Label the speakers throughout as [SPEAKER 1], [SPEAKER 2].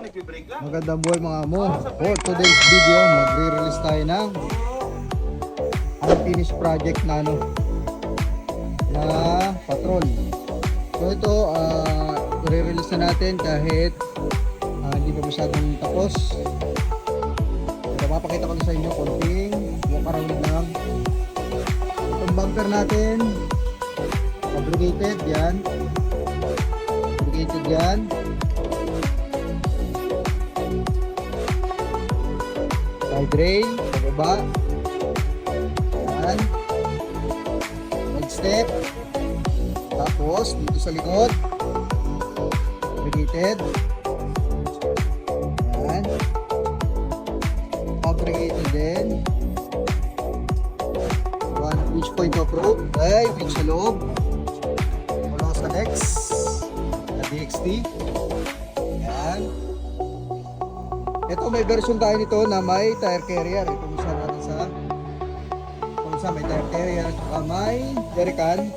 [SPEAKER 1] Magandang buhay mga amo. For today's video, magre-release tayo ng unfinished project na na patrol. So ito, re-release na natin kahit hindi pa masyadong tapos. So, mapakita ko na sa inyo konting walk-around lang. Itong bumper natin, fabricated yan. Fabricated yan. Side rail, sa baba. Yan. Side step. Tapos, dito sa likod. Fabricated. Yan. Fabricated din. One winch point of rope. Okay, winch sa loob. Wala sa next. Na DXT. Yan. Ito may version tayo nito na may tire carrier. Ito isa natin sa may tire carrier at may jerrycan.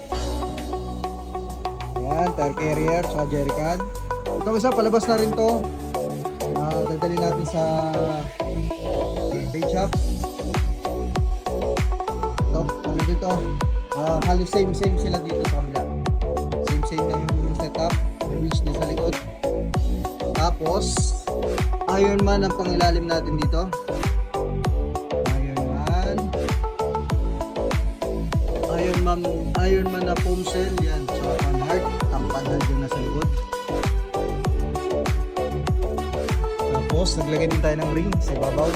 [SPEAKER 1] Yan, tire carrier sa jerrycan. Ito isa palabas na rin to. Dadali natin sa paint shop. Ito, ano dito? Halos same sila dito sa kabila. Same na yung setup. May winch din sa likod. Tapos Ironman ang pangilalim natin dito. Ironman na foam cell. Yan, so panhard. Ang panhard yung nasa likod. Tapos naglagay din tayo ng ring sa ibabaw.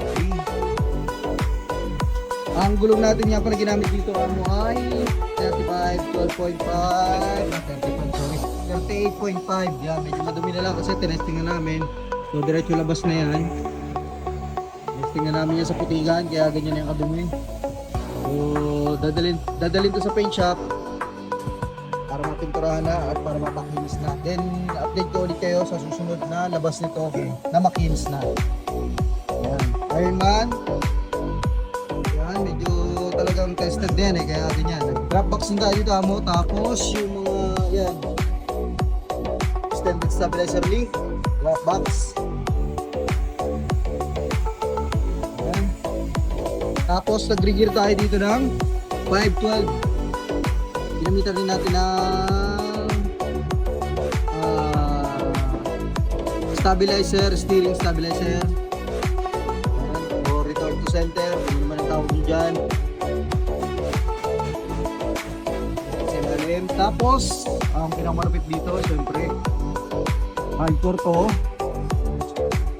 [SPEAKER 1] Okay. Ang gulong natin nga pala ginamit dito ay 35, 12.5, 38.5. Yan, medyo madumi na lang kasi tinesting na namin. So diretso labas na yan. Tinesting na namin yan sa putigan, kaya ganyan yung kadumi. So dadalhin to sa paint shop para mapinturahan na at para mapakinis na. Then update ko ulit kayo sa susunod na labas nito na makinis na. Yan, Ironman. Yan, medyo talagang tested din kaya ganyan. Drop box din tayo dito amo. Tapos yung mga yan extended stabilizer link, drop box. Ayan. Tapos nag-regear tayo dito ng 512. Ginamitan din natin ng stabilizer, steering stabilizer. Ayan. O return to center, kung naman ang tawag dyan. Tapos ang pinakamalapit dito syempre hardcore to.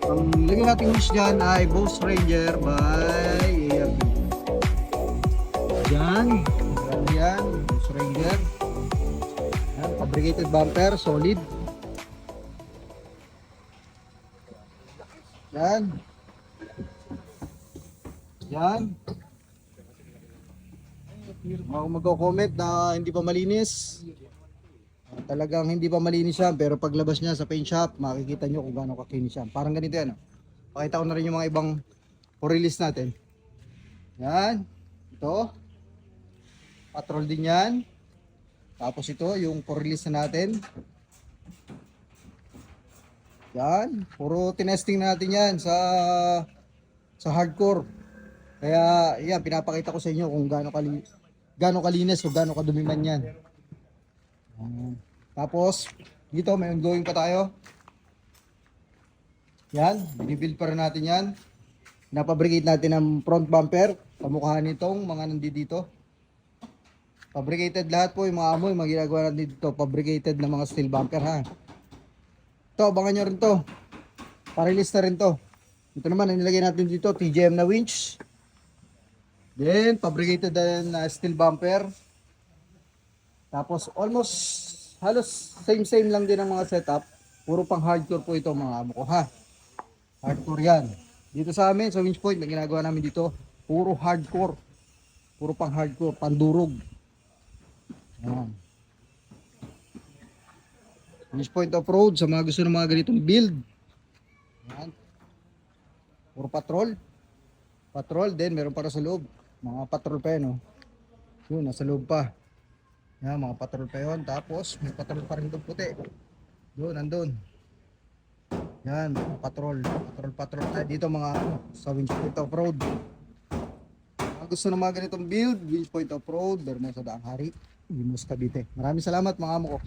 [SPEAKER 1] Ang lagyan natin wish dyan ay Boss Ranger by ARB. Yan, Boss Ranger. Yan, fabricated bumper, solid. Yan. Ako magko-comment na hindi pa malinis. Talagang hindi pa malinis yan, pero paglabas niya sa paint shop, makikita nyo kung gaano kakinis yan. Parang ganito yan. Pakita ko na rin yung mga ibang release natin. Yan. Ito. Patrol din yan. Tapos ito, yung release na natin. Yan. Puro tinesting natin yan sa hardcore. Kaya yan, pinapakita ko sa inyo kung gaano kalinis o gaano kadumi man yan. Tapos dito may ongoing pa tayo. Yan, binibuild pa rin natin yan. Napabricate natin ang front bumper sa mukha nitong mga nandito. Fabricated lahat po yung mga amoy, mga ginagawa natin dito. Fabricated na mga steel bumper ha. Ito, abangan nyo rin to. Pa-release na rin to. Ito naman, ang nilagay natin dito, TGM na winch. Then, fabricated na steel bumper. Tapos, almost, halos same lang din ang mga setup. Puro pang hardcore po ito mga amo ko ha. Hardcore yan. Dito sa amin, sa winch point, na ginagawa namin dito, puro hardcore. Puro pang hardcore, pandurog. Yan. Winch point off-road, sa mga gusto ng mga ganitong build. Yan. Puro patrol. Patrol, then meron para sa loob. Mga patrol pa yun, oh. Yun, nasa loob pa. Yan, mga patrol pa yun. Tapos, may patrol pa rin itong puti. Doon, nandun. Yan, patrol. Patrol tayo dito mga sa Winch Point Off-Road. Kung gusto ng mga ganitong build, Winch Point Off-Road, Bermo sa Daang Hari, Imus Cavite. Maraming salamat mga amo ko.